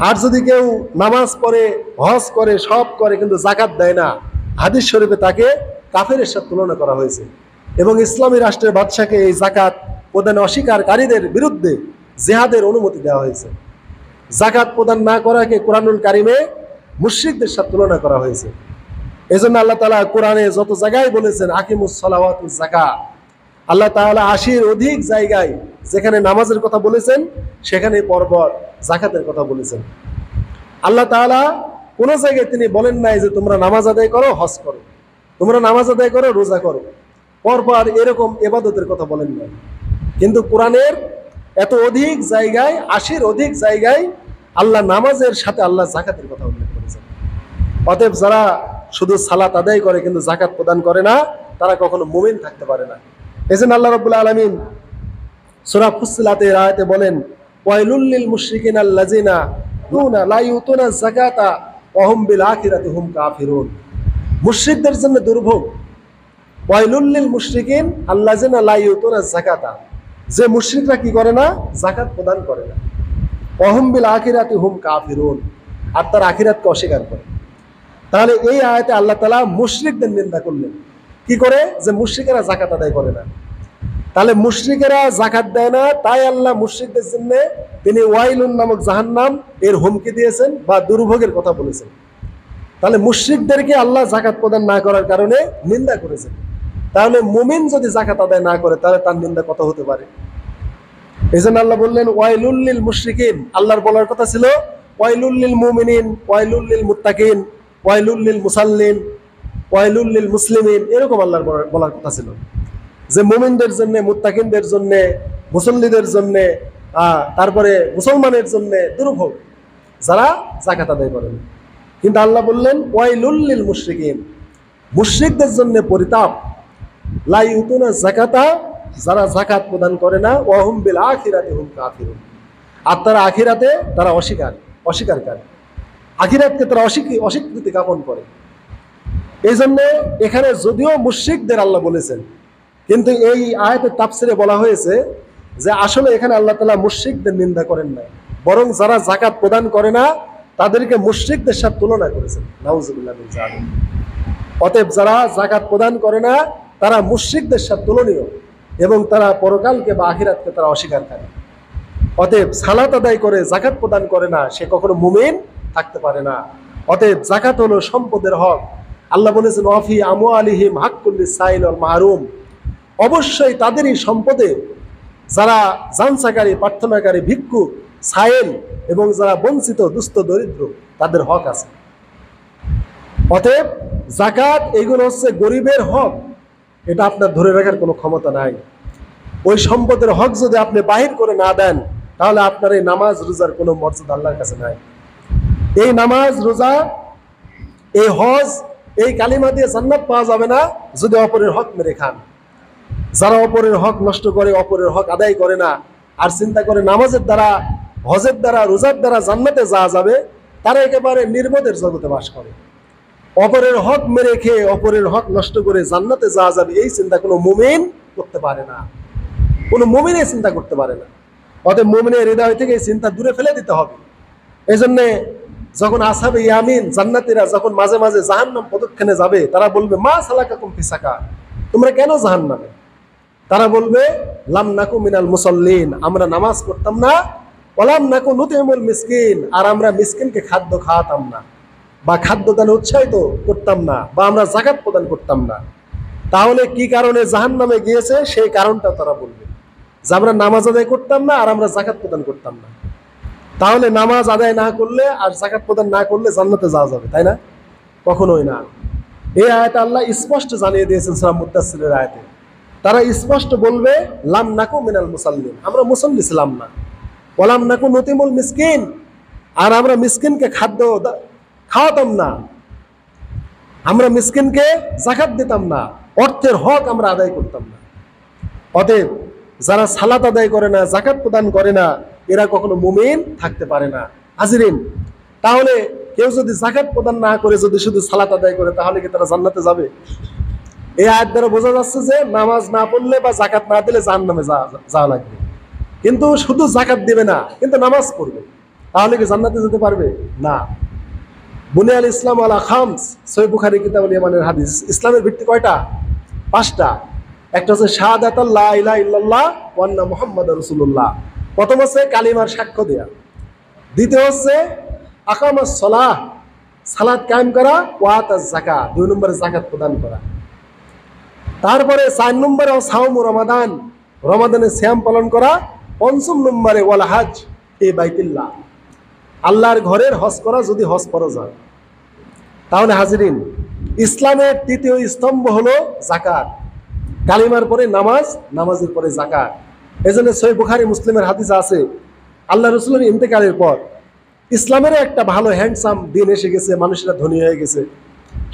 আর যদি কেউ নামাজ পড়ে, হজ করে, সব করে, কিন্তু জাকাত দেয় না, হাদিস শরীফে তাকে কাফেরের সাথে তুলনা করা হয়েছে। এবং ইসলামী রাষ্ট্রের বাদশাকে এই জাকাত প্রদান অস্বীকারীদের বিরুদ্ধে জিহাদের অনুমতি দেওয়া হয়েছে। জাকাত প্রদান না করাকে কোরআনুল কারিমে মুশরিকদের সাথে তুলনা করা হয়েছে। এজন্য আল্লাহ তাআলা কোরআনে যত জায়গায় বলেছেন আকিমুস সালাওয়াতুজ যাকাত, আল্লাহ তাআলা ৮০-এর অধিক জায়গায় যেখানে নামাজের কথা বলেছেন সেখানে পরপর যাকাতের কথা বলেছেন। আল্লাহ তাআলা কোন জায়গায় তিনি বলেন নাই যে তোমরা নামাজ আদায় করো, হজ করো, তোমরা নামাজ আদায় করো, রোজা করো, পরপর এরকম ইবাদতের কথা বলেন নাই। কিন্তু কোরআনের এত অধিক জায়গায়, ৮০-এর অধিক জায়গায় আল্লাহ নামাজের সাথে আল্লাহ যাকাতের কথা উল্লেখ করেছেন। অতএব যারা শুধু সালাত আদায় করে কিন্তু যাকাত প্রদান করে না, তারা কখনো মুমিন থাকতে পারে না। এজন্য আল্লাহ রাব্বুল আলামিন সূরা ফুসসিলাতের আয়াতে বলেন, ওয়াইলুল লিল মুশরিকিনা আল্লাযিনা লা ইউতুনা যাকাতা ওয়া হুম বিল আখিরাতি হুম কাফিরুন। মুশরিকদের জন্য দুর্ভোগ। ওয়াইলুল লিল মুশরিকিন আল্লাযিনা লা ইউতুনা যাকাতা, যে মুশরিকরা কি করে না, যাকাত প্রদান করে না। ওয়া হুম বিল আখিরাতি হুম কাফিরুন, আর তারা আখিরাতকে অস্বীকার করে। তাহলে এই আয়াতে আল্লাহ তাআলা মুশরিকদের নিন্দা করলেন। কি করে? যে মুশরিকেরা যাকাত আদায় করে না। তাহলে মুশরিকেরা যাকাত দেয় না, তাই আল্লাহ মুশরিকদের জন্য তিনি ওয়াইলুন নামক জাহান্নাম এর হুমকি দিয়েছেন বা দুর্ভোগের কথা বলেছেন। তাহলে মুশরিকদেরকে আল্লাহ যাকাত প্রদান না করার কারণে নিন্দা করেছেন। তাহলে মুমিন যদি যাকাত আদায় না করে তাহলে তার নিন্দা কত হতে পারে? এজন্য আল্লাহ বললেন ওয়াইলুল লিল মুশরিকিন। আল্লাহর বলার কথা ছিল ওয়াইলুল লিল মুমিনিন, ওয়াইলুল লিল মুত্তাকিন, ওয়াইলুল লিল মুসাল্লিন, ওয়াইলুল লিল মুসলিমিন, এরকম আল্লাহর বলার কথা ছিল যে মুমিনদের জন্য, মুত্তাকিনদের জন্য, মুসল্লিদের জন্য, তারপরে মুসলমানের জন্য দুর্ভোগ যারা যাকাত আদায় করেন। কিন্তু আল্লাহ বললেন ওয়াইলুল লিল মুশরিকিন, মুশরিকদের জন্য পরিতাপ। লা ইউতুনা যাকাতা, যারা যাকাত প্রদান করে না, ওয়া হুম বিল আখিরাতি হুম কাফিরুন, আর তারা আখিরাতে তারা অস্বীকারী, আখিরাতকে তারা অস্বীকৃতি জ্ঞাপন করে। এই জন্য এখানে যদিও মুশরিকদের আল্লাহ বলেছেন, কিন্তু এই আয়াতের তাফসিরে বলা হয়েছে যে আসলে এখানে আল্লাহ তাআলা মুশরিকদের নিন্দা করেন না, বরং যারা যাকাত প্রদান করে না তাদেরকে মুশরিকদের সাথে তুলনা করেছেন। নাউযুবিল্লাহ মিন যালিক। অতএব যারা যাকাত প্রদান করে না তারা মুশরিকদের সাথে তুলনীয়, এবং তারা পরকালকে বা আখিরাতকে তারা অস্বীকার করে। অতএব সালাত আদায় করে যাকাত প্রদান করে না, সে কখনো মুমিন থাকতে পারে না। অতএব যাকাত হলো সম্পদের হক। আল্লাহ বলেছেন ওয়াফি আমওয়ালিহিম হাক্কুল লিসাইল ওয়াল মাহরুম, অবশ্যই তাদেরই সম্পদে যারা জানসাকারী, প্রার্থনাকারী, ভিক্ষুক, সাইল এবং যারা বঞ্চিত, দুস্থ, দরিদ্র, তাদের হক আছে। অতএব যাকাত এগুলো হচ্ছে গরিবের হক, এটা আপনার ধরে রাখার কোনো ক্ষমতা নাই। ওই সম্পদের হক যদি আপনি বাহির করে না দেন তাহলে আপনার এই নামাজ রোজার কোনো মর্যাদা আল্লাহর কাছে নাই। এই নামাজ, রোজা, এই হজ, এই কালিমা দিয়ে জান্নাত পাওয়া যাবে না যদি অপরের হক মেরে খান। যারা অপরের হক নষ্ট করে, অপরের হক আদায় করে না, আর চিন্তা করে নামাজের দ্বারা, হজের দ্বারা, রোজার দ্বারা জান্নাতে যাওয়া যাবে, তারা একেবারে নির্বোধের জগতে বাস করে। অপরের হক মেরে খেয়ে, অপরের হক নষ্ট করে জান্নাতে যাওয়া যাবে, এই চিন্তা কোনো মুমিন করতে পারে না, কোনো মুমিন এই চিন্তা করতে পারে না। অতএব মুমিনের হৃদয় থেকে এই চিন্তা দূরে ফেলে দিতে হবে। এই জন্যে যখন আসহাবে ইয়ামিন, জান্নাতীরা যখন মাঝে মাঝে জাহান্নাম প্রদক্ষিণে যাবে, তারা বলবে মা সালাকাকুম ফি সাকার, তোমরা কেন জাহান্নামে? তারা বলবে লাম নাকু মিনাল মুসাল্লিন, আমরা নামাজ পড়তাম না, ওয়ালাম নাকু নুতিমুল মিসকিন, আর আমরা মিসকিনকে খাদ্য খাওয়াতাম না, বা খাদ্য দানে উৎসাহিত করতাম না, বা আমরা যাকাত প্রদান করতাম না। তাহলে কি কারণে জাহান্নামে গিয়েছে সেই কারণটা তারা বলবে যে আমরা নামাজ আদায় করতাম না আর আমরা যাকাত প্রদান করতাম না। তাহলে নামাজ আদায় না করলে আর যাকাত প্রদান না করলে জান্নাতে যাওয়া যাবে, তাই না? কখনোই না। এই আয়াতে আল্লাহ স্পষ্ট জানিয়ে দিয়েছেন সূরা মুদ্দাসসিরের আয়াতে। তারা স্পষ্ট বলবে লাম নাকু মিনাল মুসাল্লিন, আমরা মুসল্লি ছিলাম না, ওয়ালাম নাকু নুতিমুল মিসকিন, আর আমরা মিসকিনকে খাদ্য খাওয়াতাম না, আমরা মিসকিনকে যাকাত দিতাম না, অর্থের হক আমরা আদায় করতাম না। অতএব যারা সালাত আদায় করে না, যাকাত প্রদান করে না, এরা কখনো মুমিন থাকতে পারে না। হাজিরিন, তাহলে কেউ যদি যাকাত প্রদান না করে যদি শুধু সালাত আদায় করে তাহলে কি তারা জান্নাতে যাবে? এই আয়াত দ্বারা বোঝা যাচ্ছে যে নামাজ না পড়লে বা যাকাত না দিলে জাহান্নামে যাওয়া লাগবে। কিন্তু শুধু যাকাত দিবে না, কিন্তু নামাজ পড়বে, তাহলে কি জান্নাতে যেতে পারবে? না। বুনিয়াল ইসলাম আলা খামস, সহিহ বুখারী কিতাবুল ঈমানের হাদিস। ইসলামের ভিত্তি কয়টা? 5টা। একটা হচ্ছে শাহাদাত লা ইলাহা ইল্লাল্লাহ ওয়া আন্না মুহাম্মাদুর রাসূলুল্লাহ। প্রথম হচ্ছে কালিমার সাক্ষ্য দেয়া। দ্বিতীয় হচ্ছে আকামাস সালাহ, সালাত কায়েম করা, ওয়া আতাজ যাকাত, 2 নম্বরে যাকাত প্রদান করা। তারপরে 4 নম্বরে সাওম রমাদান, রমাদানে সিয়াম পালন করা। 5ম নম্বরে ওয়াল হজ ফি বাইতিল্লাহ, আল্লাহর ঘরের হজ করা যদি হজ ফরজ হয়। তাহলে হাজিরিন, ইসলামের 3য় স্তম্ভ হলো যাকাত। কালিমার পরে নামাজ, নামাজের পরে যাকাত। এজন্য সহিহ বুখারী মুসলিমের হাদিস আছে, আল্লাহ রাসূলের ইন্তেকালের পর ইসলামের একটা ভালো হ্যান্ডসাম দিন এসে গেছে, মানুষরা ধনী হয়ে গেছে,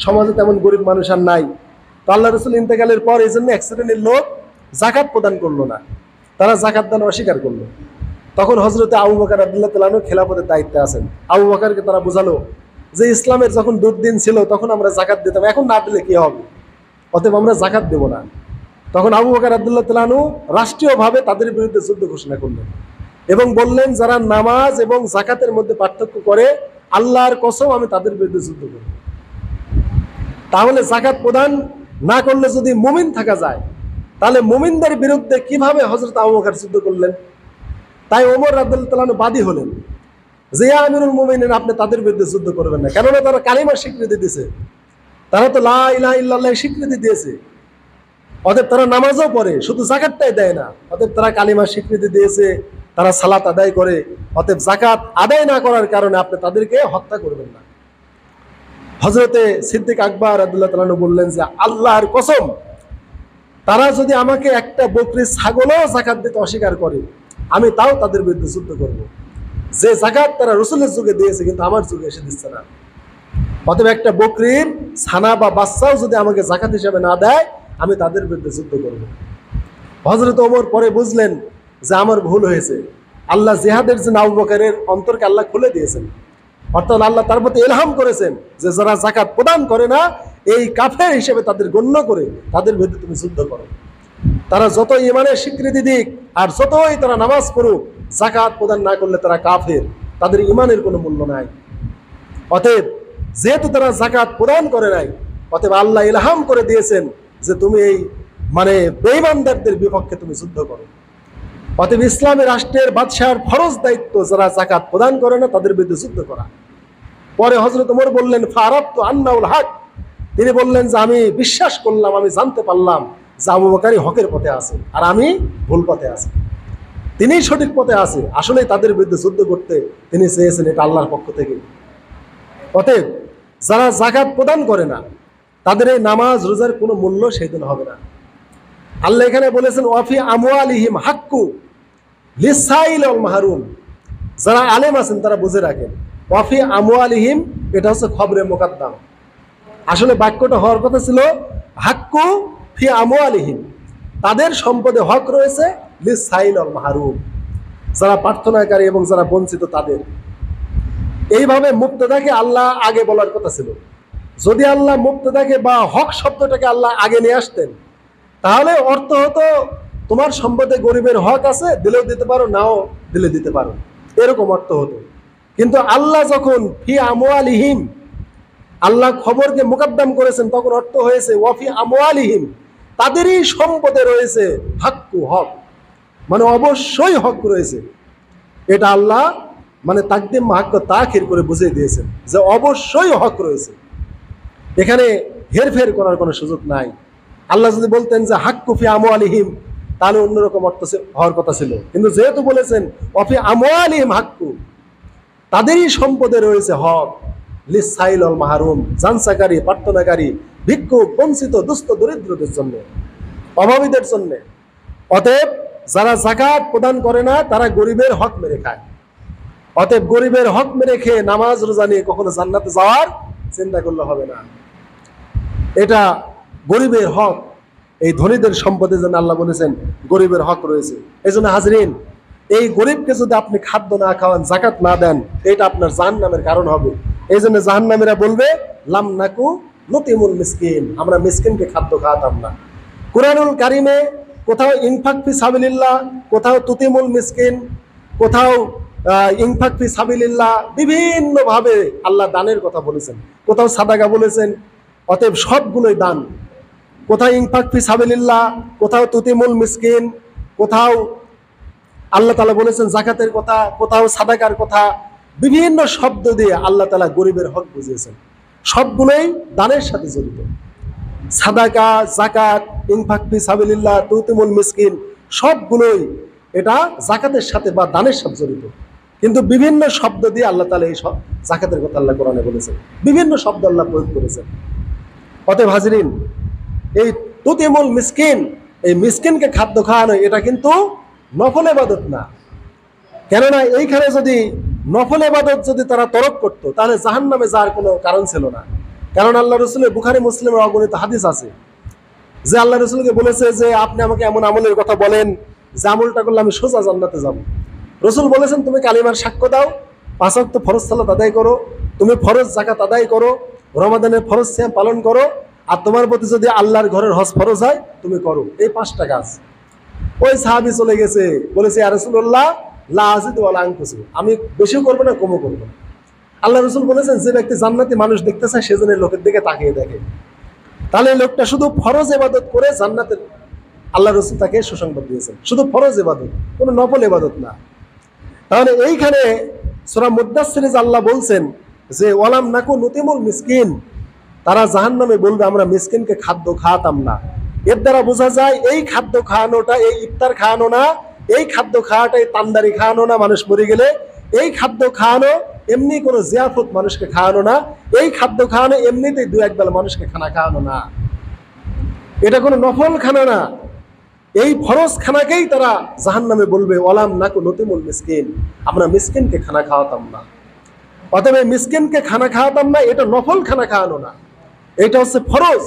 সমাজে তেমন গরিব মানুষ আর নাই। তো আল্লাহ রাসূল ইন্তেকালের পর এই জন্য এক শ্রেণীর লোক যাকাত প্রদান করলো না, তারা যাকাত দান অস্বীকার করলো। তখন হযরতে আবু বকর রাদিয়াল্লাহু তাআলা আনহু খেলাফতের দায়িত্বে আছেন। আবু বকরকে তারা বোঝালো যে ইসলামের যখন দুর্দিন ছিল তখন আমরা যাকাত দিতাম, এখন না দিলে কি হবে, অতএব আমরা যাকাত দেব না। তখন আবু বকর রাদিয়াল্লাহু তাআলা আনহু রাষ্ট্রীয়ভাবে তাদের বিরুদ্ধে যুদ্ধ ঘোষণা করলেন এবং বললেন, যারা নামাজ এবং যাকাতের মধ্যে পার্থক্য করে, আল্লাহর কসম আমি তাদের বিরুদ্ধে যুদ্ধ করব। তাহলে যাকাত প্রদান না করলে যদি মুমিন থাকা যায়, তাহলে মুমিনদের বিরুদ্ধে কিভাবে হযরত আবু বকর যুদ্ধ করলেন? তাই ওমর রাদিয়াল্লাহু তাআলা আনহু বাদী হলেন যে ইয়া আমিরুল মুমিনিন, আপনি তাদের বিরুদ্ধে যুদ্ধ করবেন না, কেননা তারা কালিমার স্বীকৃতি দিয়েছে, তারা তো লা ইলাহা ইল্লাল্লাহ স্বীকৃতি দিয়েছে। অতএব তারা নামাজও পড়ে, শুধু যাকাতটাই দেয় না। অতএব তারা কালিমার স্বীকৃতি দিয়েছে, তারা সালাত আদায় করে। অতএব যাকাত আদায় না করার কারণে আপনি তাদেরকে হত্যা করবেন না। হযরতে সিদ্দিক আকবর রাদিয়াল্লাহু তাআলা আনহু বললেন যে আল্লাহর কসম, তারা যদি আমাকে একটা বকরি ছাগলও যাকাত দিতে অস্বীকার করে, আমি তাও তাদের বিরুদ্ধে যুদ্ধ করব। যে যাকাত তারা রাসূলের যুগে দিয়েছে কিন্তু আমার যুগে এসে দিচ্ছে না। অতএব একটা বকরির ছানা বা বাচ্চাও যদি আমাকে যাকাত হিসেবে না দেয়, আমি তাদের বিরুদ্ধে যুদ্ধ করব। হযরত ওমর পরে বুঝলেন যে আমার ভুল হয়েছে। আল্লাহ জিহাদের জন্য আবু বকরের অন্তরকে আল্লাহ খুলে দিয়েছেন, অর্থাৎ আল্লাহ তার প্রতি ইলহাম করেছেন যে যারা যাকাত প্রদান করে না, এই কাফের হিসেবে তাদের গণ্য করে তাদের বিরুদ্ধে তুমি যুদ্ধ করো। তারা যত ঈমানের স্বীকৃতি দিক আর যতই তারা নামাজ পড়ুক, যাকাত প্রদান না করলে তারা কাফের, তাদের ঈমানের কোনো মূল্য নাই। অতএব যেহেতু তারা যাকাত প্রদান করে নাই, অতএব আল্লাহ ইলহাম করে দিয়েছেন যে তুমি এই বেঈমানদের বিপক্ষে তুমি যুদ্ধ করো। অতএব ইসলামী রাষ্ট্রের বাদশাহর ফরজ দায়িত্ব যারা যাকাত প্রদান করে না তাদের বিরুদ্ধে যুদ্ধ করা। পরে হযরত ওমর বললেন ফারাতু আন্নাউল হক, তিনি বললেন যে আমি বিশ্বাস করলাম, আমি জানতে পারলাম যে আবু বকরই হকের পথে আছে আর আমি ভুল পথে আছি, তিনিই সঠিক পথে আছে। আসলে তাদের বিরুদ্ধে যুদ্ধ করতে তিনি চেয়েছেন, এটা আল্লাহর পক্ষ থেকে। অতএব যারা যাকাত প্রদান করে না, তাদের এই নামাজ রোজার কোনো মূল্য সেদিন হবে না। আল্লাহ এখানে বলেছেন ওয়াফি আমওয়ালিহিম হাক্কু লিসাইল ওয়াল মাহরুম। যারা আলেম আছেন তারা বুঝে রাখেন, ওয়াফি আমওয়ালিহিম এটা হচ্ছে খবরে মুকাদ্দাম। আসলে বাক্যটা হওয়ার কথা ছিল হাক্কু ফি আমওয়ালিহিম, তাদের সম্পদে হক রয়েছে, লিসাইল ওয়াল মাহরুম, যারা প্রার্থনাকারী এবং যারা বঞ্চিত তাদের। এইভাবে মুক্তদাকে আল্লাহ আগে বলার কথা ছিল। যদি আল্লাহ মুক্তদাকে বা হক শব্দটাকে আল্লাহ আগে নিয়ে আসতেন, তাহলে অর্থ হতো তোমার সম্পদে গরিবের হক আছে, দিলেও দিতে পারো, নাও দিলে দিতে পারো, এরকম অর্থ হতো। কিন্তু আল্লাহ যখন ফি আমওয়ালিহিম, আল্লাহ খবরকে মুকদ্দম করেছেন, তখন অর্থ হয়েছে ওয়াফি আমওয়ালিহিম, তাদেরই সম্পদে রয়েছে হাক্কু, হক, মানে অবশ্যই হক রয়েছে। এটা আল্লাহ তাকদিম হাক্ক তাখির করে বুঝিয়ে দিয়েছেন যে অবশ্যই হক রয়েছে, এখানে হেরফের করার কোনো সুযোগ নাই। আল্লাহ যদি বলতেন যে হাক্কু ফি আমওয়ালিহিম, তাহলে অন্যরকম অর্থ হওয়ার কথা ছিল। কিন্তু যেহেতু বলেছেন ওয়াফি আমওয়ালিহিম হাক্কু, তাদেরই সম্পদে রয়েছে হক, লিসাইল ওয়াল মাহরুম, জানসাকারী, প্রার্থনাকারী, ভিক্ষুক, বঞ্চিত, দুস্থ, দরিদ্রদের জন্য, অভাবীদের জন্য। অতএব যারা যাকাত প্রদান করে না তারা গরিবের হক মেরে খায়। অতএব গরিবের হক মেরে খেয়ে নামাজ রোজা নিয়ে কখনো জান্নাতে যাওয়ার চিন্তা করলে হবে না। এটা গরিবের হক, এই ধনীদের সম্পদে যেন আল্লাহ বলেছেন গরিবের হক রয়েছে। এই জন্য হাজরিন, এই গরিবকে যদি আপনি খাদ্য না খাওয়ান, যাকাত না দেন, এটা আপনার জাহান্নামের কারণ হবে। এই জন্য জাহান্নামীরা বলবে লাম নাকু নুতিমুল মিসকিন, আমরা মিসকিনকে খাদ্য খাওয়াতাম না। কুরআনুল কারিমে কোথাও ইনফাক ফি সাবিলিল্লাহ, কোথাও তুতিমুল মিসকিন, কোথাও ইনফাক ফি সাবিলিল্লাহ, বিভিন্ন ভাবে আল্লাহ দানের কথা বলেছেন, কোথাও সাদাকা বলেছেন। অতএব সবগুলোই দান। কোথাও ইনফাক ফি সাবিলিল্লাহ, কোথাও তুতিমুল মিসকিন, কোথাও আল্লাহ তাআলা বলেছেন যাকাতের কথা, কোথাও সাদাকার কথা। বিভিন্ন শব্দ দিয়ে আল্লাহ তাআলা গরিবের হক বুঝিয়েছেন। সবগুলোই দানের সাথে জড়িত। সাদাকা, যাকাত, ইনফাক ফি সাবিলিল্লাহ, তুতিমুল মিসকিন সবগুলোই এটা যাকাতের সাথে বা দানের সাথে জড়িত। কিন্তু বিভিন্ন শব্দ দিয়ে আল্লাহ তাআলা এই সব যাকাতের কথা আল্লাহ কোরআনে বলেছেন, বিভিন্ন শব্দ আল্লাহ প্রয়োগ করেছেন। অতএব হাজরিন, এই তুতিমুল মিসকিন, এই মিসকিনকে খাদ্য খাওয়ানো, এটা কিন্তু নফল ইবাদত না। কেননা এইখানে যদি নফল ইবাদত যদি তারা তরক করতো, তাহলে জাহান্নামে যাওয়ার কোনো কারণ ছিল না। কারণ আল্লাহ রসুলের বুখারী মুসলিমের অগণিত হাদিস আছে যে আল্লাহ রসুলকে বলেছে যে আপনি আমাকে এমন আমলের কথা বলেন যে আমলটা করলে আমি সোজা জান্নাতে যাব। রসুল বলেছেন তুমি কালিমার সাক্ষ্য দাও, 5 ওয়াক্ত ফরজ সালাত আদায় করো, তুমি ফরজ যাকাত আদায় করো, রমাদানের ফরজ সিয়াম পালন করো, আর তোমার প্রতি যদি আল্লাহর ঘরের হজ ফরজ হয় তুমি করো। এই 5টা কাজ। ওই সাহাবী চলে গেছে, বলেছে ইয়া রাসূলুল্লাহ লা আযিদু ওয়া লা আনকুসু, আমি বেশিও করবো না কমও করবো না। আল্লাহ রসুল বলেছেন যে ব্যক্তি জান্নাতি মানুষ দেখতে চায় সেজন্য লোকের দিকে তাকিয়ে দেখে। তাহলে লোকটা শুধু ফরজ ইবাদত করে জান্নাতের আল্লাহ রসুল তাকে সুসংবাদ দিয়েছেন, শুধু ফরজ ইবাদত, কোনো নফল ইবাদত না। তাহলে এইখানে সূরা মুদ্দাসসিরে আল্লাহ বলছেন যে ওয়ালাম নাকু নুতিমুল মিসকিন, তারা জাহান্নামে বলবে আমরা মিসকিনকে খাদ্য খাওয়াতাম না। এর দ্বারা বোঝা যায় এই খাদ্য খাওয়ানোটা এই ইফতার খাওয়ানো না, এই খাদ্য খাওয়াটাই তান্দারি খাওয়ানো না মানুষ মরে গেলে, এই খাদ্য খাওয়ানো এমনি কোনো জিয়াফত মানুষকে খাওয়ানো না, এই খাদ্য খাওয়ানো এমনিতেই 2-1 বেলা মানুষকে খানা খাওয়ানো না, এটা কোনো নফল খানা না। এই ফরজ খানাকেই তারা জাহান্নামে বলবে ওয়ালাম নাকু নুতিমুল মিসকিন, আমরা মিসকিনকে খানা খাওয়াতাম না। অতএব মিসকিনকে খানা খাওয়াতাম না, এটা নফল খানা খাওয়ানো না, এটা হচ্ছে ফরজ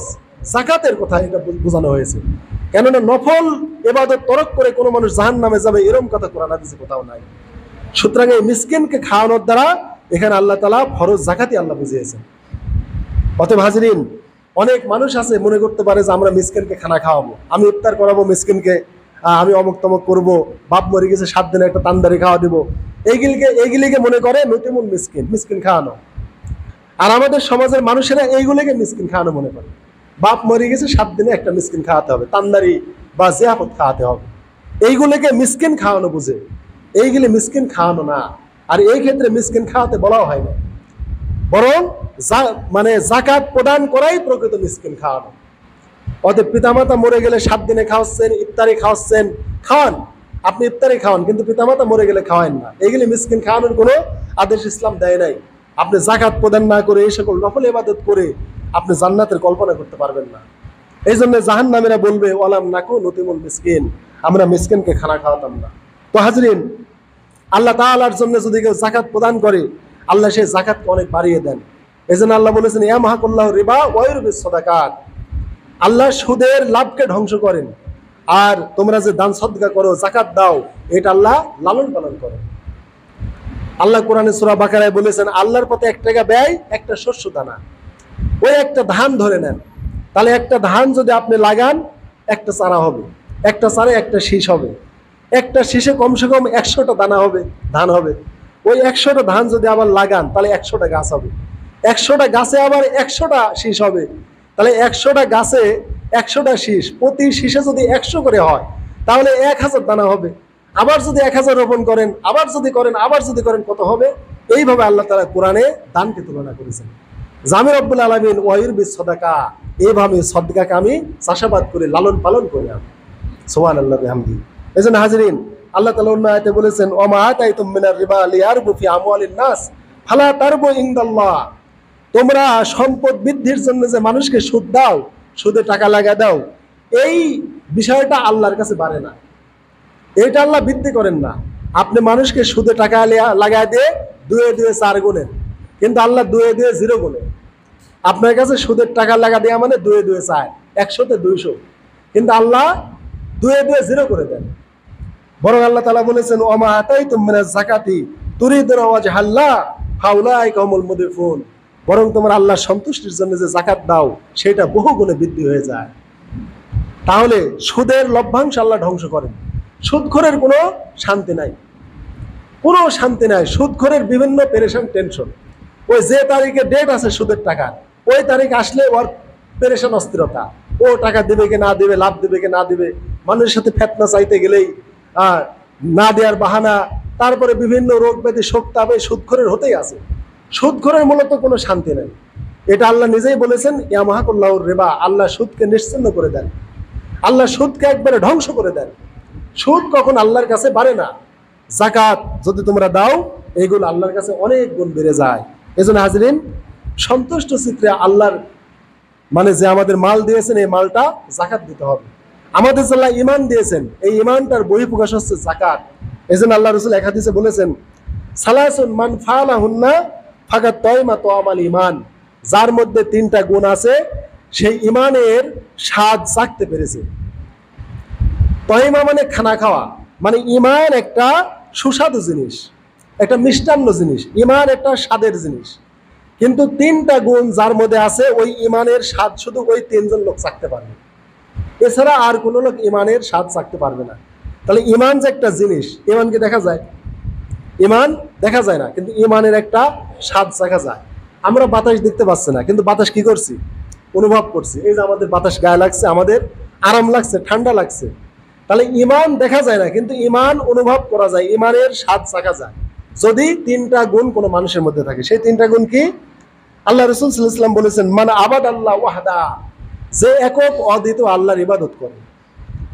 যাকাতের কথা এটা বোঝানো হয়েছে। কেননা নফল ইবাদত তরক করে কোনো মানুষ জাহান্নামে যাবে এরকম কথা কোরআন হাদিসে কোথাও নাই। সুতরাং এই মিসকিনকে খাওয়ানোর দ্বারা এখানে আল্লাহ তাআলা ফরজ যাকাতই আল্লাহ বুঝিয়েছেন। অতএব হাজরিন, অনেক মানুষ আছে মনে করতে পারে যে আমরা মিসকিনকে খানা খাওয়াবো, আমি ইফতার করাবো মিসকিনকে, আমি অমুক তমুক করবো, বাপ মরে গেছে 7 দিনে একটা তান্দারি খাওয়া দিব, এইগুলিকে মনে করে নতিমুল মিসকিন, মিসকিন খাওয়ানো। আর আমাদের সমাজের মানুষেরা এইগুলিকে মিসকিন খাওয়ানো মনে করে। বাপ মরে গেছে 7 দিনে একটা মিসকিন খাওয়াতে হবে, তান্দারি বা জিয়াফত খাওয়াতে হবে, এইগুলিকে মিসকিন খাওয়ানো বুঝে। এইগুলি মিসকিন খাওয়ানো না। আর এই ক্ষেত্রে মিসকিন খাওয়াতে বলাও হয় না, বরং মানে যাকাত প্রদান করাই প্রকৃত মিসকিন খাওয়ানো। অতএব পিতামাতা মরে গেলে 7 দিনে খাওয়াচ্ছেন, ইফতারি খাওয়াচ্ছেন, খাওয়ান, আপনি ইফতারি খাওয়ান, কিন্তু পিতামাতা মরে গেলে খাওয়ান না। এগুলি মিসকিন খাওয়ানোর কোনো আদেশ ইসলাম দেয় নাই। আপনি যাকাত প্রদান না করে এই সকল নফল ইবাদত করে আপনি জান্নাতের কল্পনা করতে পারবেন না। এই জন্য জাহান্নামীরা বলবে ওয়ালাম নাকু নুতিমুল মিসকিন, আমরা মিসকিনকে খানা খাওয়াতাম না। তো হাজরিন, আল্লাহ তাআলার জন্য যদি কেউ যাকাত প্রদান করে আল্লাহ সেই যাকাতকে অনেক বাড়িয়ে দেন। এই জন্য আল্লাহ বলেছেন ইয়ামহাকুল্লাহু রিবা ওয়া ইউরবিস সাদাকাত, আল্লাহ সুদের লাভকে ধ্বংস করেন, আর তোমরা যে দান সদকা করো, যাকাত দাও, এটা আল্লাহ লালন পালন করে। আল্লাহ কোরআনে সূরা বাকারায় বলেছেন আল্লাহর পথে 1 টাকা ব্যয় একটা শস্য দানা, ওই একটা ধান ধরে নেন, তাহলে একটা ধান যদি আপনি লাগান একটা চারা হবে, একটা চারায় একটা শীষ হবে, একটা শীষে কমসে কম 100টা দানা হবে, ধান হবে। ওই 100টা ধান যদি আবার লাগান তাহলে 100টা গাছ হবে, 100টা গাছে আবার 100টা শীষ হবে, তাহলে 100টা গাছে 100টা শীষ, প্রতি শীষে যদি 100 করে হয় তাহলে 1000 দানা হবে। আবার যদি 1000 রোপণ করেন, আবার যদি করেন, আবার যদি করেন, কত হবে? এইভাবে আল্লাহ তাআলা কোরআনে দানকে তুলনা করেছেন। জামি রব্বুল আলামিন ওয়াইরবিস সাদাকা, এইভাবে সদকাকে আমি চাষাবাদ করে লালন পালন করি আমি। সুবহানাল্লাহি বিহামদিহি। এজন্য হাজরিন, আল্লাহ তাআলা অন্য আয়াতে বলেছেন ওমা আতাইতুম মিনার রিবা লিয়ারবু ফি আমওয়ালিন নাস ফালা তারবু ইনদাল্লাহ, তোমরা সম্পদ বৃদ্ধির জন্য যে মানুষকে সুদ দাও, সুদে টাকা লাগা দাও, এই বিষয়টা আল্লাহর কাছে বাড়ে না, এটা আল্লাহ বৃদ্ধি করেন না। আপনি মানুষকে সুদে টাকা লাগায় দিয়ে 2 4 গুণেন, কিন্তু আল্লাহ 2 0 গুণেন। আপনার কাছে সুদের টাকা লাগা দেওয়া মানে 2 4, 100তে 200, কিন্তু আল্লাহ 2 0 করে দেন। বরং আল্লাহ তাআলা বলেছেন ওমা আতাইতুম মিনাজ যাকাতি তুরিদুনা ওয়াজহাল্লাহ ফাউলাইকা হুমুল মুদিফুন, বরং তোমরা আল্লাহর সন্তুষ্টির জন্য যে যাকাত দাও সেটা বহু গুণে বৃদ্ধি হয়ে যায়। তাহলে সুদের লভ্যাংশ আল্লাহ ধ্বংস করেন, সুদখোরের কোনো শান্তি নাই, কোনো শান্তি নাই। সুদখোরের বিভিন্ন পেরেশান টেনশন, ওই যে তারিখে ডেট আছে সুদের টাকা, ওই তারিখ আসলে ওর পেরেশান অস্থিরতা, ও টাকা দেবে কি না দেবে, লাভ দেবে কি না দেবে, মানুষের সাথে ফেতনা চাইতে গেলেই না দেওয়ার বাহানা, তারপরে বিভিন্ন রোগ ব্যাধি শোক তাবে সুদখোরের হতেই আছে। সুদখোরের মূলত কোনো শান্তি নেই। এটা আল্লাহ নিজেই বলেছেন, ইয়ামাহাকুল্লাহুর রিবা, আল্লাহ সুদকে নিশ্চিহ্ন করে দেন, আল্লাহ সুদকে একবারে ধ্বংস করে দেন। সুদ কখন আল্লাহর কাছে বাড়ে না। যাকাত যদি তোমরা দাও, এইগুলো আল্লাহর কাছে অনেক গুণ বেড়ে যায়। এজন্য হাজরিন, সন্তুষ্ট চিত্রে আল্লাহর মানে যে আমাদের মাল দিয়েছেন, এই মালটা যাকাত দিতে হবে। আমাদের আল্লাহ ঈমান দিয়েছেন, এই ঈমানটার বহিঃপ্রকাশ হচ্ছে যাকাত। এজন্য আল্লাহ রাসূল এক হাদিসে বলেছেন, সালাসুন মান ফালাহুন্না ফাকাত তাইমা তাওয়ামাল ঈমান, যার মধ্যে তিনটা গুণ আছে সেই ঈমানের স্বাদ চাখতে পেরেছে। তয়মা মানে খানা খাওয়া, মানে ঈমান একটা সুস্বাদু জিনিস, একটা মিষ্টান্ন জিনিস, ঈমান একটা স্বাদের জিনিস। কিন্তু তিনটা গুণ যার মধ্যে আছে, ওই ঈমানের স্বাদ শুধু ওই তিনজন লোক চাখতে পারবে, এছাড়া আর কোনো লোক ঈমানের স্বাদ চাখতে পারবে না। তাহলে ঈমান যে একটা জিনিস, ঈমানকে দেখা যায়? ঈমান দেখা যায় না, কিন্তু ঈমানের একটা স্বাদ চাখা যায়। আমরা বাতাস দেখতে পাচ্ছি না, কিন্তু বাতাস কি করছি? অনুভব করছি। এই যে আমাদের বাতাস গায়ে লাগছে, আমাদের আরাম লাগছে, ঠান্ডা লাগছে। তাহলে ঈমান দেখা যায় না, কিন্তু ঈমান অনুভব করা যায়, ঈমানের স্বাদ চাখা যায় যদি তিনটা গুণ কোনো মানুষের মধ্যে থাকে। সেই তিনটা গুণ কি? আল্লাহ রাসূল সাল্লাল্লাহু আলাইহি ওয়াসাল্লাম বলেছেন, মান আবাদাল্লাহ ওয়াহদা, যে একক অদ্বিতীয় আল্লাহর ইবাদত করে।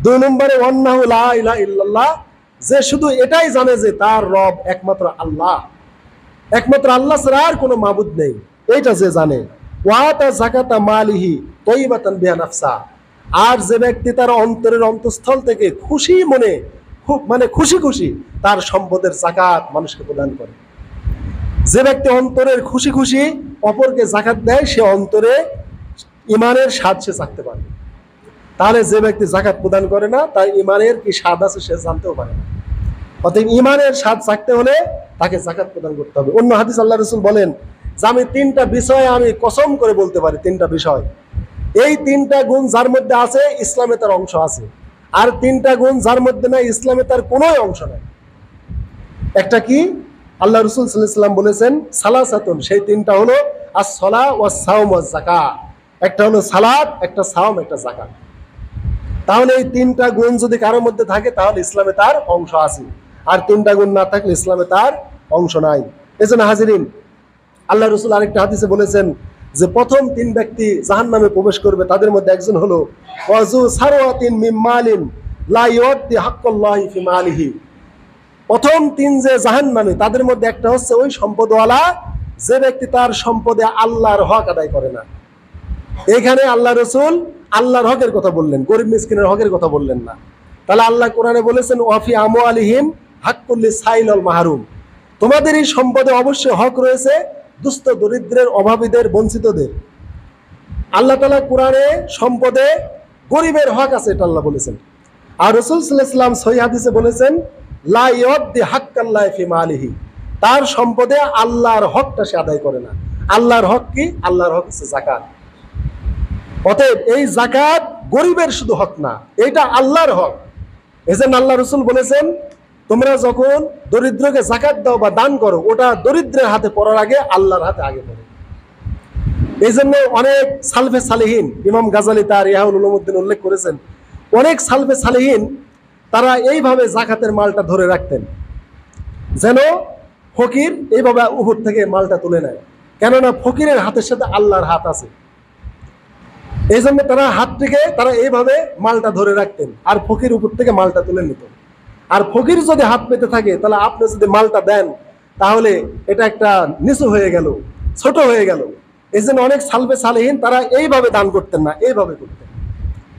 দুই নম্বরে ওয়ান্নাহু লা ইলাহা ইল্লাল্লাহ, যে শুধু এটাই জানে যে তার রব একমাত্র আল্লাহ, একমাত্র আল্লাহ ছাড়া আর কোনো মাবুদ নেই, এইটা যে জানে। ওয়াতা যাকাতা মালিহি তাইয়িবাতান বিহা নাফসা, আর যে ব্যক্তি তার অন্তরের অন্তঃস্থল থেকে খুশি মনে, খুব মানে খুশি খুশি তার সম্পদের যাকাত মানুষকে প্রদান করে। যে ব্যক্তি অন্তরের খুশি খুশি অপরকে যাকাত দেয়, সে অন্তরে ঈমানের স্বাদ সে চাখতে পারে। তাহলে যে ব্যক্তি যাকাত প্রদান করে না, তার ঈমানের কি স্বাদ আছে সে জানতেও পারে না। অতএব ঈমানের স্বাদ চাখতে হলে তাকে যাকাত প্রদান করতে হবে। অন্য হাদিস আল্লাহ রাসূল বলেন যে আমি তিনটা বিষয় আমি কসম করে বলতে পারি, তিনটা বিষয়, এই তিনটা গুণ যার মধ্যে আছে ইসলামে তার অংশ আছে, আর তিনটা গুণ যার মধ্যে নাই ইসলামে তার কোনো অংশ নাই। একটা কি? আল্লাহ রাসূল সাল্লাল্লাহু আলাইহি ওয়াসাল্লাম বলেছেন সালাসাতুন, সেই তিনটা হলো আস-সালাহ ওয়াস-সাওম ওয়াজ-যাকাত। একটা হলো সালাত, একটা সাওম, একটা যাকাত। তাহলে এই তিনটা গুণ যদি কারোর মধ্যে থাকে তাহলে ইসলামে তার অংশ আছে, আর তিনটা গুণ না থাকলে ইসলামে তার অংশ নাই। এজন্য হাজিরিন, আল্লাহ রাসূল আরেকটা হাদিসে বলেছেন যে প্রথম তিন ব্যক্তি জাহান্নামে প্রবেশ করবে, তাদের মধ্যে একজন হলো ওয়াজু সারওয়াতিন মিন মালিন লা ইউদ্দি হাক্কাল্লাহি ফি মালিহি। প্রথম তিন যে জাহান্নামী, তাদের মধ্যে একটা হচ্ছে ওই সম্পদওয়ালা যে ব্যক্তি তার সম্পদে আল্লাহর হক আদায় করে না। এখানে আল্লাহ রাসূল আল্লাহর হকের কথা বললেন, গরিব মিসকিনের হকের কথা বললেন না। তাহলে আল্লাহ কোরআনে বলেছেন ওয়াফি আমওয়ালিহিম হাক্কুল লিসাইল ওয়াল মাহরুম, তোমাদের এই সম্পদে অবশ্যই হক রয়েছে দুস্থ দরিদ্রের, অভাবীদের, বঞ্চিতদের। আল্লাহ তাআলা কোরআনে সম্পদে গরিবের হক আছে, এটা আল্লাহ বলেছেন। আর রাসূল সাল্লাল্লাহু আলাইহি ওয়াসাল্লাম সহিহ হাদিসে বলেছেন লা ইউদ্দি হাক্কাল্লাহি ফি মালিহি, তার সম্পদে আল্লাহর হকটা সে আদায় করে না। আল্লাহর হক কি? আল্লাহর হক হচ্ছে যাকাত। অতএব এই যাকাত গরিবের শুধু হক না, এটা আল্লাহর হক। এজন্য আল্লাহ রাসূল বলেছেন তোমরা যখন দরিদ্রকে যাকাত দাও বা দান করো, ওটা দরিদ্রের হাতে পড়ার আগে আল্লাহর হাতে আগে পড়ে। এই জন্য অনেক সালফে সালেহিন, ইমাম গাজালি তার ইহয়াউল উলুমউদ্দিন উল্লেখ করেছেন, অনেক সালফে সালেহিন তারা এইভাবে যাকাতের মালটা ধরে রাখতেন, যেন ফকির এইভাবে উপর থেকে মালটা তুলে নেয়, কেননা ফকিরের হাতের সাথে আল্লাহর হাত আছে। এই জন্য তারা হাতটিকে তারা এইভাবে মালটা ধরে রাখতেন, আর ফকির উপর থেকে মালটা তুলে নিত। আর ফকির যদি হাত পেতে থাকে, তাহলে আপনি যদি মালটা দেন তাহলে এটা একটা নিচু হয়ে গেল, ছোট হয়ে গেল। এই জন্য অনেক সালফে সালেহিন তারা এইভাবে দান করতেন না, এইভাবে করতেন,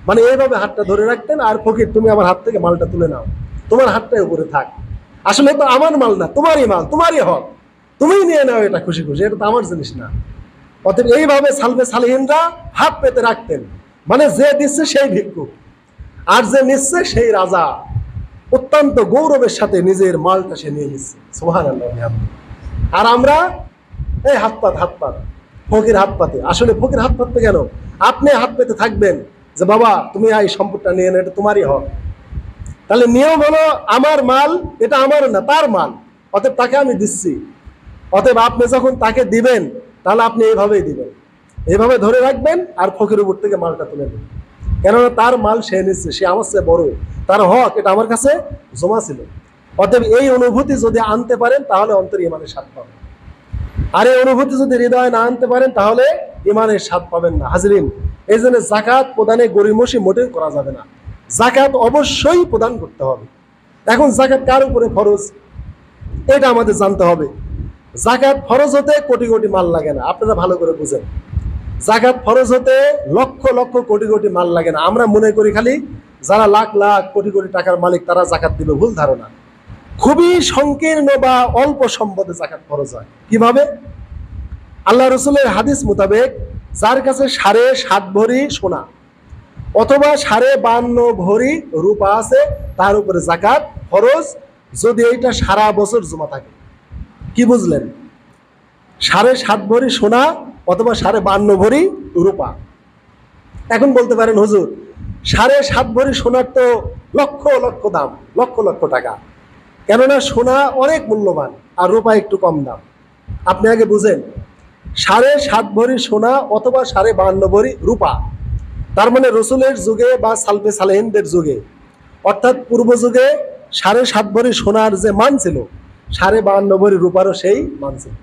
মানে এইভাবে হাতটা ধরে রাখতেন, আর ফকির তুমি আমার হাত থেকে মালটা তুলে নাও, তোমার হাতটাই উপরে থাক, আসলে তো আমার মাল না, তোমারই মাল, তোমারই হক, তুমিই নিয়ে নাও এটা খুশি খুশি, এটা তো আমার জিনিস না। অতএব এইভাবে সালফে সালেহিনরা হাত পেতে রাখতেন, মানে যে দিচ্ছে সেই ভিক্ষুক, আর যে নিচ্ছে সেই রাজা। অত্যন্ত গৌরবের সাথে নিজের মালটা সে নিয়ে নিচ্ছে, সুবহানাল্লাহ। আর আমরা এই হাত পাত ফকির হাত পাতে। আসলে ফকির হাত পাততে কেন? আপনি হাত পেতে থাকবেন যে বাবা তুমি এই সম্পদটা নিয়ে না, এটা তোমারই হক। তাহলে নিয়ম হলো আমার মাল, এটা আমার না, তার মাল। অতএব তাকে আমি দিচ্ছি। অতএব আপনি যখন তাকে দিবেন তাহলে আপনি এইভাবেই দিবেন, এইভাবে ধরে রাখবেন আর ফকির উপর থেকে মালটা তুলে নেবেন, কেননা তার মাল সে নিচ্ছে, সে আমার চেয়ে বড়, তার হক এটা আমার কাছে জমা ছিল। অতএব এই অনুভূতি যদি আনতে পারেন তাহলে অন্তরে ইমানের স্বাদ পাবেন, আর এই অনুভূতি যদি হৃদয়ে না আনতে পারেন তাহলে ইমানের স্বাদ পাবেন না। হাজরিন, এই জন্য যাকাত প্রদানে গরিমসি মোটেও করা যাবে না, যাকাত অবশ্যই প্রদান করতে হবে। এখন যাকাত কার উপরে ফরজ এটা আমাদের জানতে হবে। যাকাত ফরজ হতে কোটি কোটি মাল লাগে না, আপনারা ভালো করে বুঝেন। যাকাত ফরজ হতে লক্ষ লক্ষ কোটি কোটি মাল লাগে না। আমরা মনে করি খালি যারা লাখ লাখ কোটি কোটি টাকার মালিক তারা যাকাত দিবে, ভুল ধারণা। খুবই সংকীর্ণ বা অল্প সম্পদে যাকাত ফরজ হয়। কিভাবে? আল্লাহ রসুলের হাদিস মোতাবেক যার কাছে 7.5 ভরি সোনা অথবা 52.5 ভরি রূপা আছে তার উপরে যাকাত ফরজ, যদি এইটা সারা বছর জমা থাকে। কি বুঝলেন? 7.5 ভরি সোনা অথবা 52.5 ভরি রূপা। এখন বলতে পারেন হুজুর 7.5 ভরি সোনার তো লক্ষ লক্ষ দাম, লক্ষ লক্ষ টাকা, কেননা সোনা অনেক মূল্যবান আর রূপা একটু কম দাম। আপনি আগে বুঝেন, 7.5 ভরি সোনা অথবা 52.5 ভরি রূপা, তার মানে রসুলের যুগে বা সালফে সালেহিনদের যুগে, অর্থাৎ পূর্ব যুগে 7.5 ভরি সোনার যে মান ছিল 52.5 ভরি রূপারও সেই মান ছিল।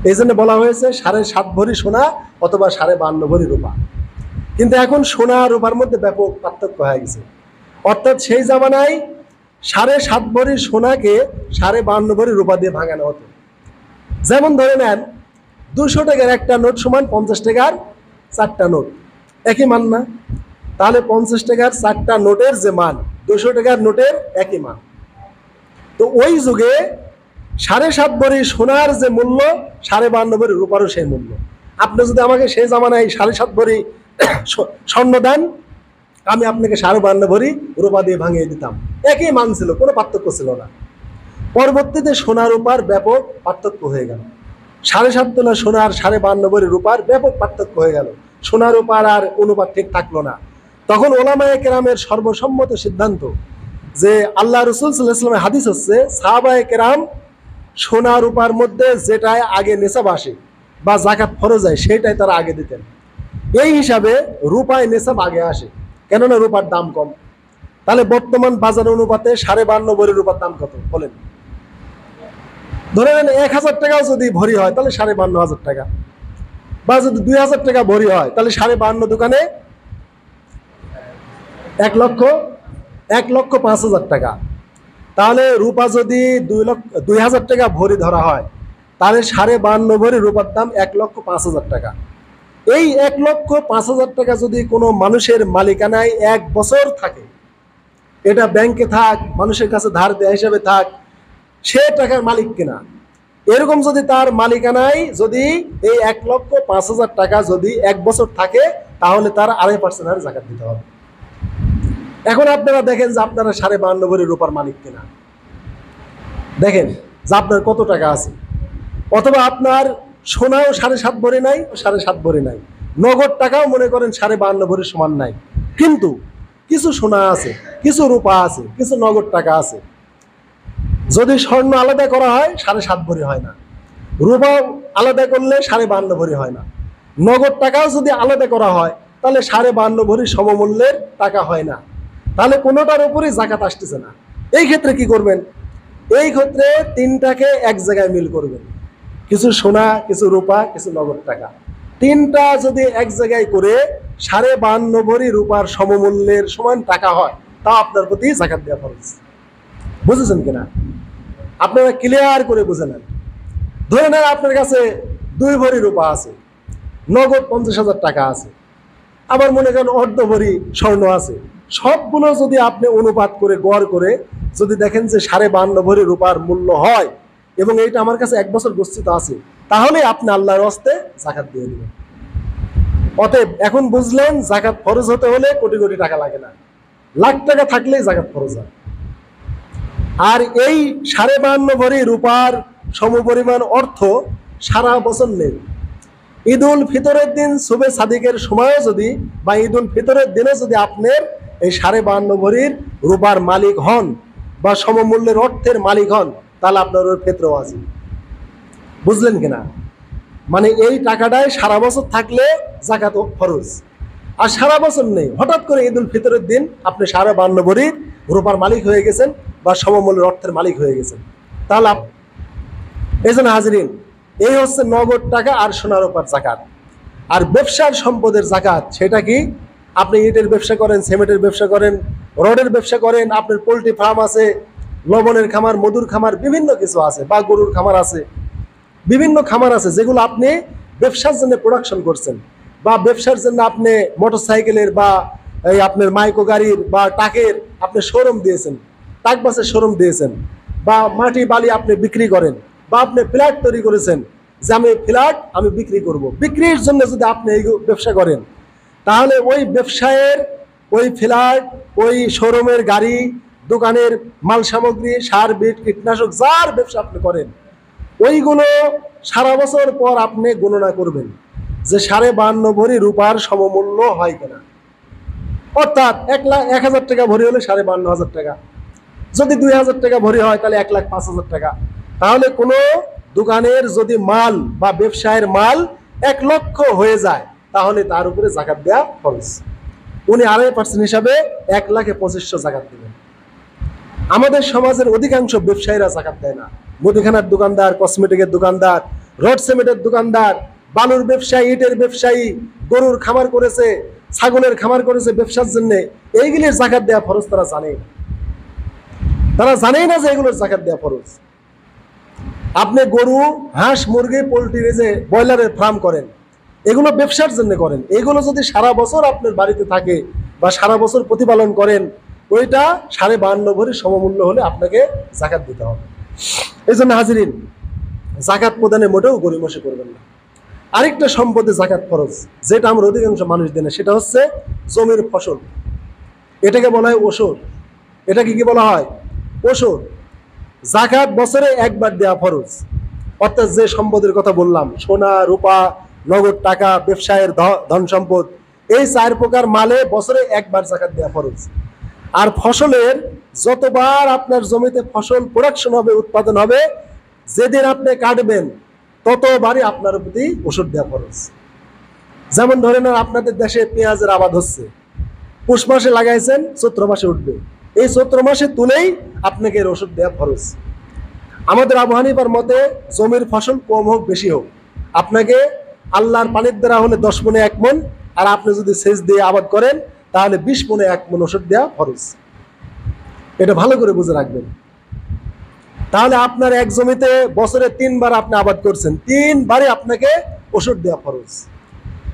এই জন্য বলা হয়েছে 7.5 ভরি সোনা অথবা 52.5 ভরি রূপা। কিন্তু এখন সোনা রূপার মধ্যে ব্যাপক পার্থক্য হয়ে গেছে, অর্থাৎ সেই জামানায় 7.5 ভরি সোনাকে 52.5 ভরি রূপা দিয়ে ভাঙানো হতো। যেমন ধরে নেন 200 টাকার একটা নোট সমান 50 টাকার 4টা নোট, একই মান না? তাহলে 50 টাকার 4টা নোটের যে মান 200 টাকার নোটের একই মান। তো ওই যুগে 7.5 ভরি সোনার যে মূল্য 52.5 ভরি রূপারও সেই মূল্য। আপনি যদি আমাকে সেই জামানায় 7.5 ভরি স্বর্ণ দেন, আমি আপনাকে 52.5 ভরি রূপা দিয়ে ভাঙিয়ে দিতাম, একই মান ছিল, কোনো পার্থক্য ছিল না। পরবর্তীতে সোনা রূপার ব্যাপক পার্থক্য হয়ে গেল, 7.5 তোলা সোনার 52.5 ভরি রূপার ব্যাপক পার্থক্য হয়ে গেল, সোনা রূপার আর অনুপাত ঠিক থাকলো না। তখন ওলামায়ে কেরামের সর্বসম্মত সিদ্ধান্ত যে আল্লাহ রসুল সাল্লাল্লাহু আলাইহি ওয়াসাল্লামের হাদিস হচ্ছে সাহাবায়ে কেরাম সোনা রূপার মধ্যে যেটাই আগে নেশাব আসে বা যাকাত ফরজ হয় সেটাই তারা আগে দিতেন। এই হিসাবে রূপায় নেশাব আগে আসে, কেননা রূপার দাম কম। তাহলে বর্তমান বাজার অনুপাতে 52.5 ভরি রূপার দাম কত বলেন? ধরে নেন 1000 টাকাও যদি ভরি হয় তাহলে 52,500 টাকা, বা যদি 2000 টাকা ভরি হয় তাহলে 52.5 দোকানে 1,05,000 টাকা। তাহলে রূপা যদি 2,000 টাকা ভরি ধরা হয় তাহলে 52.5 ভরি রূপার দাম 1,05,000 টাকা। এই 1,05,000 টাকা যদি কোনো মানুষের মালিকানায় 1 বছর থাকে, এটা ব্যাংকে থাক, মানুষের কাছে ধার দেয়া হিসেবে থাক, সে টাকার মালিক কিনা, এরকম যদি তার মালিকানায় যদি এই 1,05,000 টাকা যদি 1 বছর থাকে তাহলে তার 2.5% হারে যাকাত দিতে হবে। এখন আপনারা দেখেন যে আপনারা 52.5 ভরি রূপার মালিক কিনা, দেখেন যে আপনার কত টাকা আছে, অথবা আপনার সোনাও 7.5 ভরি নাই, 7.5 ভরি নাই, নগদ টাকাও মনে করেন 52.5 ভরির সমান নাই, কিন্তু কিছু সোনা আছে, কিছু রূপা আছে, কিছু নগদ টাকা আছে। যদি স্বর্ণ আলাদা করা হয় 7.5 ভরি হয় না, রূপাও আলাদা করলে 52.5 ভরি হয় না, নগদ টাকাও যদি আলাদা করা হয় তাহলে 52.5 ভরি সমমূল্যের টাকা হয় না, তাহলে কোনোটার উপরই যাকাত আসতেছে না। এই ক্ষেত্রে কি করবেন? এই ক্ষেত্রে তিনটাকে এক জায়গায় মিল করবেন, কিছু সোনা, কিছু রূপা, কিছু নগদ টাকা, তিনটা যদি এক জায়গায় করে 52.5 ভরি রূপার সমমূল্যের সমান টাকা হয় তা আপনার প্রতি যাকাত দেওয়া ফরজ। বুঝেছেন কিনা? আপনারা ক্লিয়ার করে বুঝে নেন। ধরে নেন আপনার কাছে 2 ভরি রূপা আছে, নগদ 50,000 টাকা আছে, আবার মনে করেন অর্ধ ভরি স্বর্ণ আছে। সবগুলো যদি আপনি অনুপাত করে গড় করে যদি দেখেন যে 52.5 ভরি রূপার মূল্য হয় এবং এইটা আমার কাছে 1 বছর গচ্ছিত আছে, তাহলে আপনি আল্লাহর হস্তে যাকাত দিয়ে দিবেন। অতএব এখন বুঝলেন যাকাত ফরজ হতে হলে কোটি কোটি টাকা লাগে না, লাখ টাকা থাকলেই যাকাত ফরজ হয়। আর এই 52.5 ভরি রূপার সমপরিমাণ অর্থ সারা বছর নেই। ঈদ উল ফিতরের দিন শুভে সাদিকের সময়ে যদি বা ঈদ উল ফিতরের দিনে যদি আপনার এই 52.5 ভরির রূপার মালিক হন বা সমমূল্যের অর্থের মালিক হন তাহলে আপনার ওর ফিতরা ওয়াজিব। বুঝলেন কিনা? মানে এই টাকাটাই সারা বছর থাকলে যাকাত ফরজ, আর সারা বছর নেই, হঠাৎ করে ঈদুল ফিতরের দিন আপনি 52 ভরি রূপার মালিক হয়ে গেছেন বা সমমূল্যের অর্থের মালিক হয়ে গেছেন, তাহলে এই জন্য হাজিরিন, এই হচ্ছে নগদ টাকা আর সোনার রূপার যাকাত। আর ব্যবসার সম্পদের যাকাত, সেটা কি? আপনি ইটের ব্যবসা করেন, সিমেন্টের ব্যবসা করেন, রডের ব্যবসা করেন, আপনার পোল্ট্রি ফার্ম আছে, লবণের খামার, মধুর খামার, বিভিন্ন কিছু আছে, বা গরুর খামার আছে, বিভিন্ন খামার আছে যেগুলো আপনি ব্যবসার জন্য প্রোডাকশন করছেন, বা ব্যবসার জন্য আপনি মোটরসাইকেলের বা এই আপনার মাইক্রো গাড়ির বা টাকের আপনি শোরুম দিয়েছেন, টাক বাসের শোরুম দিয়েছেন, বা মাটি বালি আপনি বিক্রি করেন, বা আপনি ফ্ল্যাট তৈরি করেছেন যে আমি ফ্ল্যাট আমি বিক্রি করব, বিক্রির জন্য যদি আপনি এই ব্যবসা করেন, তাহলে ওই ব্যবসায়ের, ওই ফ্ল্যাট, ওই শোরুমের গাড়ি, দোকানের মাল সামগ্রী, সার, বিট, কীটনাশক, যার ব্যবসা আপনি করেন, ওইগুলো সারা বছর পর আপনি গণনা করবেন যে 52 ভরি রূপার সমমূল্য হয় কিনা। অর্থাৎ 1,00,000 টাকা ভরি হলে 52,500 টাকা, যদি 2,000 টাকা ভরি হয় তাহলে 1,05,000 টাকা। তাহলে কোনো দোকানের যদি মাল বা ব্যবসায়ের মাল 1 লক্ষ হয়ে যায়, তাহলে তার উপরে যাকাত দেওয়া ফরজ। উনি 2.5% হিসাবে 1,25,000 যাকাত দেবেন। আমাদের সমাজের অধিকাংশ ব্যবসায়ীরা যাকাত দেয় না। মুদিখানার দোকানদার, কসমেটিকের দোকানদার, রড সিমেন্টের দোকানদার, বালুর ব্যবসায়ী, ইটের ব্যবসায়ী, গরুর খামার করেছে, ছাগলের খামার করেছে ব্যবসার জন্য, এইগুলির যাকাত দেওয়া ফরজ তারা জানে না। তারা জানেই না যে এগুলোর যাকাত দেওয়া ফরজ। আপনি গরু, হাঁস, মুরগি, পোল্ট্রি, যে ব্রয়লারের ফার্ম করেন, এগুলো ব্যবসার জন্য করেন, এগুলো যদি সারা বছর আপনার বাড়িতে থাকে বা সারা বছর প্রতিপালন করেন, ওইটা 52 ভরি সমমূল্য হলে আপনাকে যাকাত দিতে হবে। এই জন্য হাজিরিন, যাকাত প্রদানে মোটেও গরিমসি করবেন না। আরেকটা সম্পদে যাকাত ফরজ, যেটা আমরা অধিকাংশ মানুষ দেয় না, সেটা হচ্ছে জমির ফসল। এটাকে বলা হয় ওষুধ। এটাকে কি বলা হয়? ওষুধ। যাকাত বছরে একবার দেওয়া ফরজ। অর্থাৎ যে সম্পদের কথা বললাম, সোনা, রূপা, নগদ টাকা, ব্যবসায়ের ধন সম্পদ, এই 4 প্রকার মালে বছরে একবার যাকাত দেওয়া ফরজ। আর ফসলের যতবার আপনার জমিতে ফসল প্রোডাকশন হবে, উৎপাদন হবে, যেদিন আপনি কাটবেন ততবারই আপনার প্রতি ওষুধ দেওয়া ফরজ। যেমন ধরে নেন আপনাদের দেশে পেঁয়াজের আবাদ হচ্ছে, পুষ মাসে লাগাইছেন, চৈত্র মাসে উঠবে, এই চৈত্র মাসে তুলেই আপনাকে এর ওষুধ দেওয়া ফরজ। আমাদের আবু হানিফার মতে জমির ফসল কম হোক বেশি হোক, আপনাকে আল্লাহর পানির দ্বারা হলে 10 মণে 1 মণ, আর আপনি যদি সেচ দিয়ে আবাদ করেন তাহলে 20 মণে 1 মণ ওষুধ দেওয়া ফরজ। এটা ভালো করে বুঝে রাখবেন। তাহলে আপনার এক জমিতে বছরে 3 বার আপনি আবাদ করছেন, 3 বারে আপনাকে ওষুধ দেওয়া ফরজ।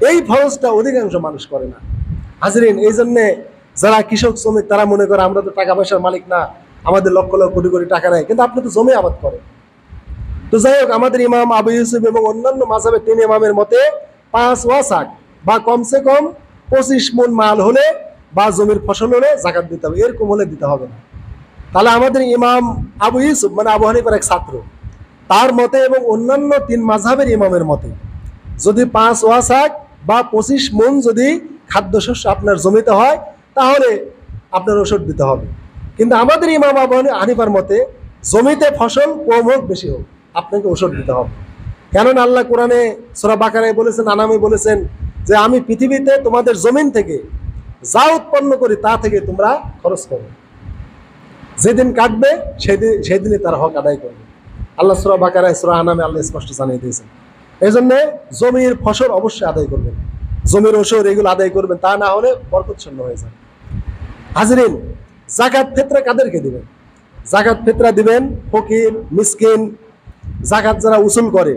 এই ফরজটা অধিকাংশ মানুষ করে না হাজিরিন। এই জন্যে যারা কৃষক শ্রমিক তারা মনে করে আমরা তো টাকা পয়সার মালিক না, আমাদের লক্ষ লক্ষ কোটি কোটি টাকা নেই, কিন্তু আপনি তো জমি আবাদ করেন। তো যাই হোক, আমাদের ইমাম আবু ইউসুফ এবং অন্যান্য মাযহাবের 3 ইমামের মতে 5 ওয়াসাক বা কমসে কম 25 মণ মাল হলে বা জমির ফসল হলে যাকাত দিতে হবে, এরকম হলে দিতে হবে না। তাহলে আমাদের ইমাম আবু ইউসুফ মানে আবু হানিফার এক ছাত্র, তার মতে এবং অন্যান্য 3 মাযহাবের ইমামের মতে যদি 5 ওয়াসাক বা 25 মণ যদি খাদ্যশস্য আপনার জমিতে হয় তাহলে আপনার ওষুধ দিতে হবে। কিন্তু আমাদের ইমাম আবু হানিফার মতে জমিতে ফসল কম হোক বেশি হোক আপনাকে ওষুধ দিতে হবে। কেননা আল্লাহ কোরআনে সূরা বাকারায় বলেছেন, আনামে বলেছেন যে আমি পৃথিবীতে তোমাদের জমিন থেকে যা উৎপন্ন করি তা থেকে তোমরা খরচ করো, যেদিন কাটবে সেদিনই তার হক আদায় করবে। আল্লাহ সূরা বাকারায়, সূরা আনামে আল্লাহ স্পষ্ট জানিয়ে দিয়েছেন। এই জন্য জমির ফসল অবশ্যই আদায় করবেন, জমির ওষুধ এগুলো আদায় করবেন, তা না হলে বরকত শূন্য হয়ে যায়। হাজিরিন, যাকাত ফিতরা কাদেরকে দিবেন? যাকাত ফিতরা দিবেন ফকির, মিসকিন, যাকাত যারা উসুল করে,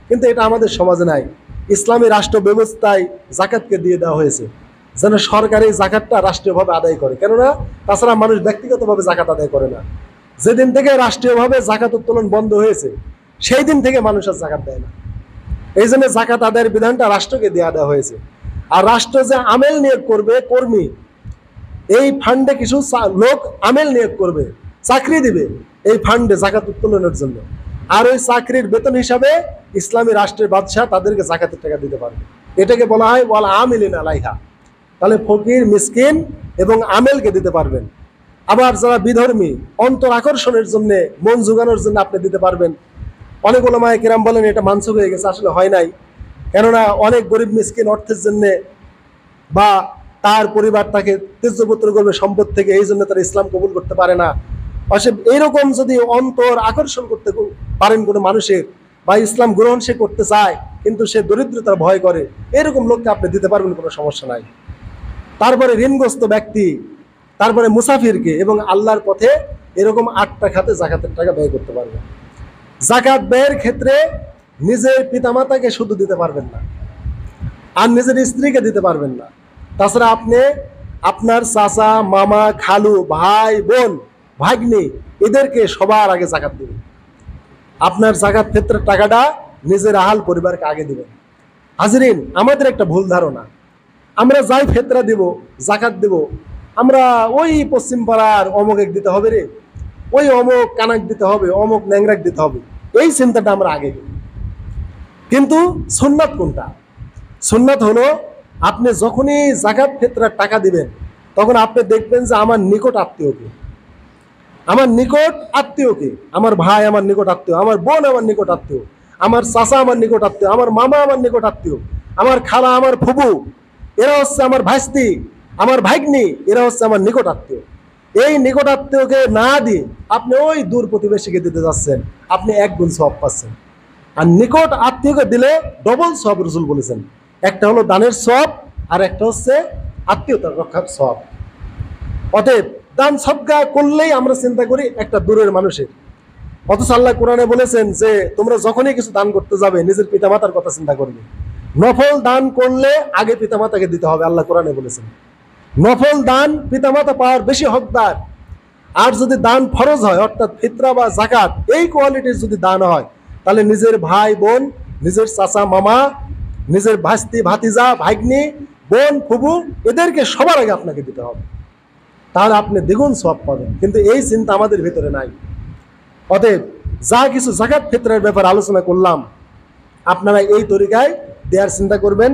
কিন্তু এটা আমাদের সমাজে নাই। ইসলামী রাষ্ট্র ব্যবস্থায় যাকাতকে দিয়ে দেওয়া হয়েছে যেন সরকারি যাকাতটা রাষ্ট্রীয়ভাবে আদায় করে, কেননা তাছাড়া মানুষ ব্যক্তিগতভাবে যাকাত আদায় করে না। যেদিন থেকে রাষ্ট্রীয়ভাবে যাকাত উত্তোলন বন্ধ হয়েছে সেই দিন থেকে মানুষ আর যাকাত দেয় না। এই জন্য যাকাত আদায়ের বিধানটা রাষ্ট্রকে দেওয়া হয়েছে। আর রাষ্ট্র যে আমেল নিয়োগ করবে, কর্মী, এই ফান্ডে কিছু লোক আমেল নিয়োগ করবে, চাকরি দিবে এই ফান্ডে যাকাত উত্তোলনের জন্য, আর ওই চাকরির বেতন হিসাবে ইসলামী রাষ্ট্রের বাদশাহ তাদেরকে যাকাতের টাকা দিতে পারবে। এটাকে বলা হয় ওয়াল আমিলিনা আলাইহা। তাহলে ফকির, মিসকিন এবং আমেলকে দিতে পারবেন। আবার যারা বিধর্মী, অন্তর আকর্ষণের জন্য, মন জোগানোর জন্য আপনি দিতে পারবেন। অনেক ওলামায়ে কেরাম বলেন এটা মানসুখ হয়ে গেছে, আসলে হয় নাই। কেননা অনেক গরিব মিসকিন অর্থের জন্যে বা তার পরিবার তাকে তেজপুত্র করবে সম্পদ থেকে, এই জন্য তারা ইসলাম কবুল করতে পারে না। অতএব এইরকম যদি অন্তর আকর্ষণ করতে পারেন কোনো মানুষের, বা ইসলাম গ্রহণ সে করতে চায় কিন্তু সে দরিদ্রতার ভয় করে, এরকম লোককে আপনি দিতে পারবেন, কোনো সমস্যা নাই। তারপরে ঋণগ্রস্ত ব্যক্তি, তারপরে মুসাফিরকে, এবং আল্লাহর পথে এরকম 8টা খাতে জাকাতের টাকা ব্যয় করতে পারবেন। জাকাত ব্যয়ের ক্ষেত্রে নিজের পিতামাতাকে শুধু দিতে পারবেন না, আর নিজের স্ত্রীকে দিতে পারবেন না। তাছাড়া আপনি আপনার চাচা, মামা, খালু, ভাই, বোন, ভাগ্নি, এদেরকে সবার আগে জাকাত দিবেন। আপনার জাকাত ক্ষেত্রের টাকাটা নিজের আহাল পরিবারকে আগে দিবেন। হাজরিন, আমাদের একটা ভুল ধারণা, আমরা যাই ফেতরা দিব, জাকাত দিব, আমরা ওই পশ্চিম পাড়ার অমুক দিতে হবে রে, ওই অমুক কানাক দিতে হবে, অমুক ন্যাংরাক দিতে হবে, এই চিন্তাটা আমরা আগে করি। কিন্তু সুন্নাত কোনটা? সুন্নাত হলো আপনি যখনই জাকাত ফিতরার টাকা দিবেন তখন আপনি দেখবেন যে আমার নিকট আত্মীয়কে, আমার নিকট আত্মীয়কে, আমার ভাই আমার নিকট আত্মীয়, আমার বোন আমার নিকট আত্মীয়, আমার চাচা আমার নিকট আত্মীয়, আমার মামা আমার নিকট আত্মীয়, আমার খালা, আমার ফুবু, এরা হচ্ছে আমার ভাইস্তি, আমার ভাগ্নি, এরা হচ্ছে আমার নিকট আত্মীয়। এই নিকট আত্মীয়কে না দিয়ে আপনি ওই দূর প্রতিবেশীকে দিতে যাচ্ছেন, আপনি 1 গুণ সওয়াব পাচ্ছেন। আর নিকট আত্মীয়কে দিলে ডবল সওয়াব রাসূল বলেছেন, একটা হলো দানের সওয়াব, আর একটা হচ্ছে আত্মীয়তা রক্ষার সওয়াব। অতএব দান সদকা করলেই আমরা চিন্তা করি একটা দূরের মানুষের, অথচ আল্লাহ কোরআনে বলেছেন যে তোমরা যখনই কিছু দান করতে যাবে নিজের পিতামাতার কথা চিন্তা করবে। নফল দান করলে আগে পিতামাতাকে দিতে হবে, আল্লাহ কোরআনে বলেছেন। নফল দান পিতামাতা পাওয়ার বেশি হকদার। আর যদি দান ফরজ হয়, অর্থাৎ ফিতরা বা জাকাত, এই কোয়ালিটির যদি দান হয়, তাহলে নিজের ভাই বোন, নিজের চাচা মামা, নিজের ভাস্তি ভাতিজা ভাগ্নি, বোন ফুবু, এদেরকে সবার আগে আপনাকে দিতে হবে, তাহলে আপনি দ্বিগুণ সওয়াব পাবেন। কিন্তু এই চিন্তা আমাদের ভিতরে নাই। অতএব যা কিছু জাকাত ফিতরার ব্যাপারে আলোচনা করলাম, আপনারা এই তরিকায় দেওয়ার চিন্তা করবেন।